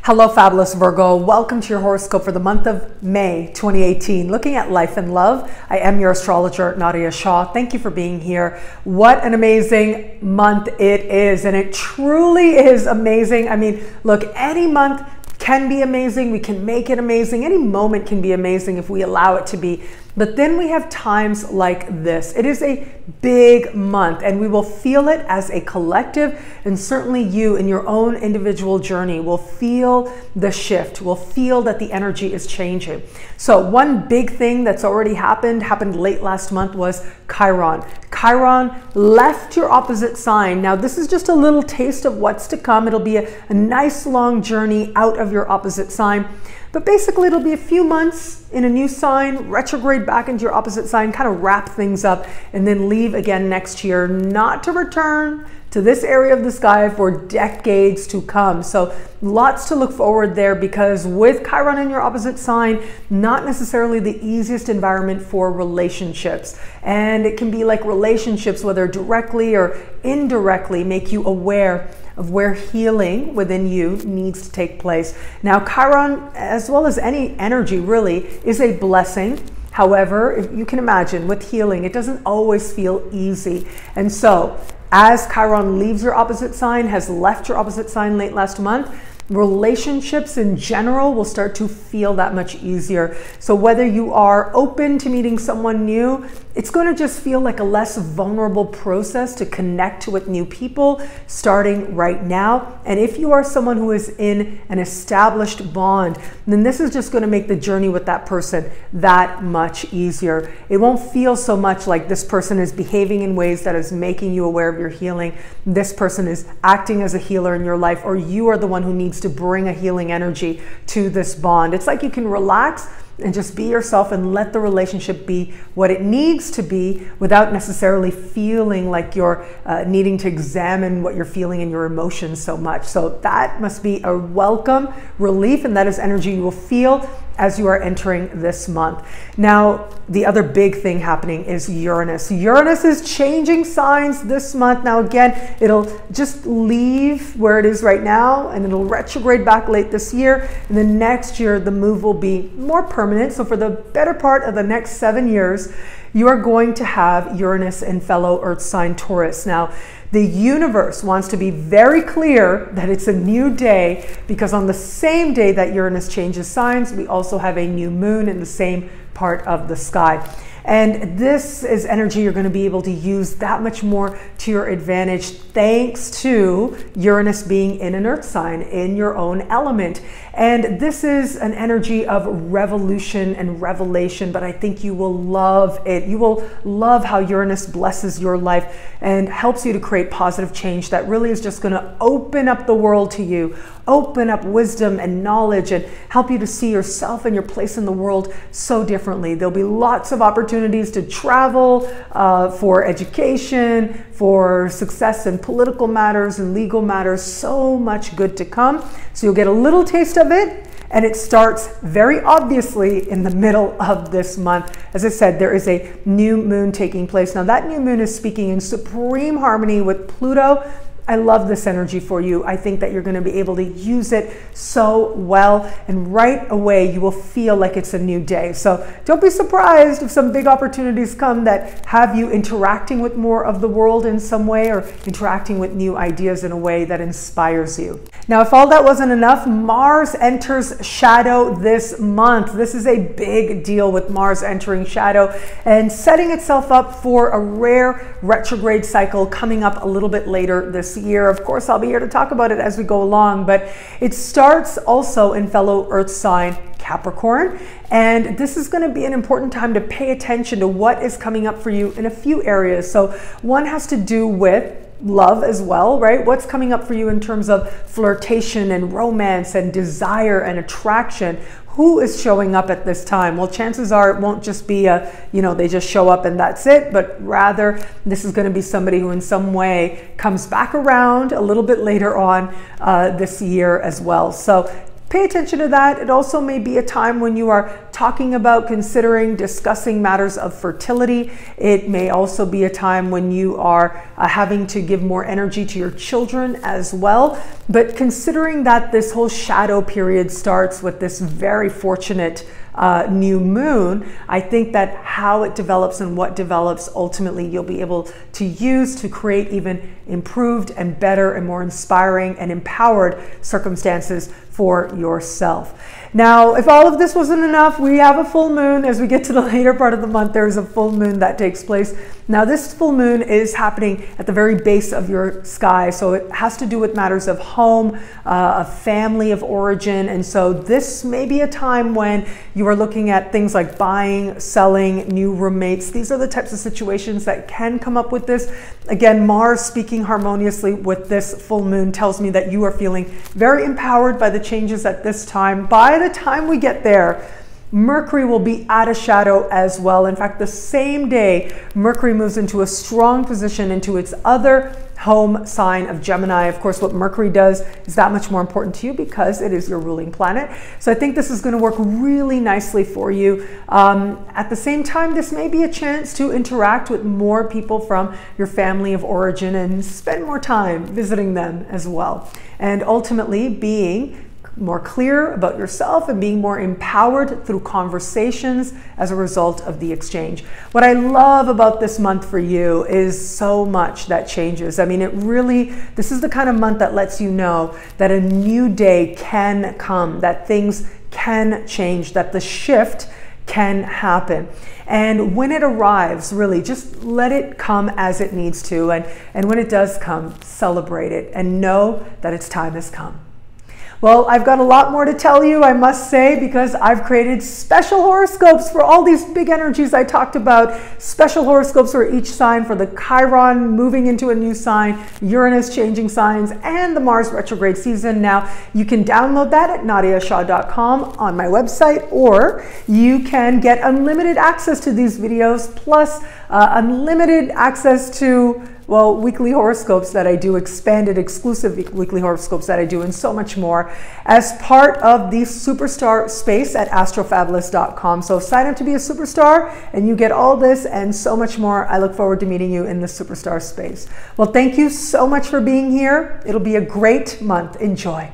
Hello, Fabulous Virgo. Welcome to your horoscope for the month of May 2018. Looking at life and love, I am your astrologer, Nadiya Shah. Thank you for being here. What an amazing month it is, and it truly is amazing. I mean, look, any month can be amazing. We can make it amazing. Any moment can be amazing if we allow it to be. But then we have times like this. It is a big month, and we will feel it as a collective, and certainly you in your own individual journey will feel the shift, will feel that the energy is changing. So one big thing that's already happened late last month, was Chiron. Chiron left your opposite sign. Now this is just a little taste of what's to come. It'll be a nice long journey out of your opposite sign. But basically it'll be a few months in a new sign, retrograde back into your opposite sign, kind of wrap things up, and then leave again next year, not to return to this area of the sky for decades to come. So lots to look forward there, because with Chiron in your opposite sign, not necessarily the easiest environment for relationships. And it can be like relationships, whether directly or indirectly, make you aware of where healing within you needs to take place. Now, Chiron, as well as any energy really, is a blessing. However, if you can imagine, with healing, it doesn't always feel easy. And so, as Chiron leaves your opposite sign, has left your opposite sign late last month, relationships in general will start to feel that much easier. So whether you are open to meeting someone new, it's going to just feel like a less vulnerable process to connect with new people starting right now. And if you are someone who is in an established bond, then this is just going to make the journey with that person that much easier. It won't feel so much like this person is behaving in ways that is making you aware of your healing. This person is acting as a healer in your life, or you are the one who needs to bring a healing energy to this bond. It's like you can relax and just be yourself and let the relationship be what it needs to be, without necessarily feeling like you're needing to examine what you're feeling and your emotions so much. So that must be a welcome relief, and that is energy you will feel as you are entering this month. Now, the other big thing happening is Uranus. Uranus is changing signs this month. Now again, it'll just leave where it is right now, and it'll retrograde back late this year. And then next year, the move will be more permanent. So for the better part of the next 7 years, you are going to have Uranus in fellow Earth sign Taurus. Now, the universe wants to be very clear that it's a new day, because on the same day that Uranus changes signs, we also have a new moon in the same part of the sky. And this is energy you're going to be able to use that much more to your advantage, thanks to Uranus being in an Earth sign, in your own element. And this is an energy of revolution and revelation, but I think you will love it. You will love how Uranus blesses your life and helps you to create positive change that really is just going to open up the world to you, open up wisdom and knowledge, and help you to see yourself and your place in the world so differently. There'll be lots of opportunities to travel, for education, for success in political matters and legal matters. So much good to come. So you'll get a little taste of it, and it starts very obviously in the middle of this month. As I said, there is a new moon taking place. Now that new moon is speaking in supreme harmony with Pluto. I love this energy for you. I think that you're going to be able to use it so well, and right away you will feel like it's a new day. So don't be surprised if some big opportunities come that have you interacting with more of the world in some way, or interacting with new ideas in a way that inspires you. Now, if all that wasn't enough, Mars enters shadow this month. This is a big deal with Mars entering shadow and setting itself up for a rare retrograde cycle coming up a little bit later this year. Of course, I'll be here to talk about it as we go along, but it starts also in fellow Earth sign Capricorn. And this is going to be an important time to pay attention to what is coming up for you in a few areas. So one has to do with love as well, right? What's coming up for you in terms of flirtation and romance and desire and attraction? Who is showing up at this time? Well, chances are it won't just be they just show up and that's it, but rather this is going to be somebody who in some way comes back around a little bit later on this year as well. So pay attention to that. It also may be a time when you are talking about, considering, discussing matters of fertility. It may also be a time when you are having to give more energy to your children as well. But considering that this whole shadow period starts with this very fortunate new moon, I think that how it develops and what develops, ultimately you'll be able to use to create even improved and better and more inspiring and empowered circumstances for yourself. Now, if all of this wasn't enough, we have a full moon. As we get to the later part of the month, there's a full moon that takes place. Now, this full moon is happening at the very base of your sky, so it has to do with matters of home, a family of origin, and so this may be a time when you are looking at things like buying, selling, new roommates. These are the types of situations that can come up with this. Again, Mars speaking harmoniously with this full moon tells me that you are feeling very empowered by the changes at this time. By the time we get there, Mercury will be out of shadow as well. In fact, the same day, Mercury moves into a strong position into its other home sign of Gemini. Of course, what Mercury does is that much more important to you because it is your ruling planet. So I think this is going to work really nicely for you. At the same time, this may be a chance to interact with more people from your family of origin and spend more time visiting them as well. And ultimately being more clear about yourself and being more empowered through conversations as a result of the exchange. What I love about this month for you is so much that changes. I mean, this is the kind of month that lets you know that a new day can come, that things can change, that the shift can happen. And when it arrives, really just let it come as it needs to. And when it does come, celebrate it and know that its time has come. Well, I've got a lot more to tell you, I must say, because I've created special horoscopes for all these big energies I talked about. Special horoscopes for each sign, for the Chiron moving into a new sign, Uranus changing signs, and the Mars retrograde season. Now, you can download that at nadiyashah.com on my website, or you can get unlimited access to these videos, plus unlimited access to, well, weekly horoscopes that I do, expanded exclusive weekly horoscopes that I do, and so much more as part of the superstar space at astrofabulous.com. So sign up to be a superstar and you get all this and so much more. I look forward to meeting you in the superstar space. Well, thank you so much for being here. It'll be a great month. Enjoy.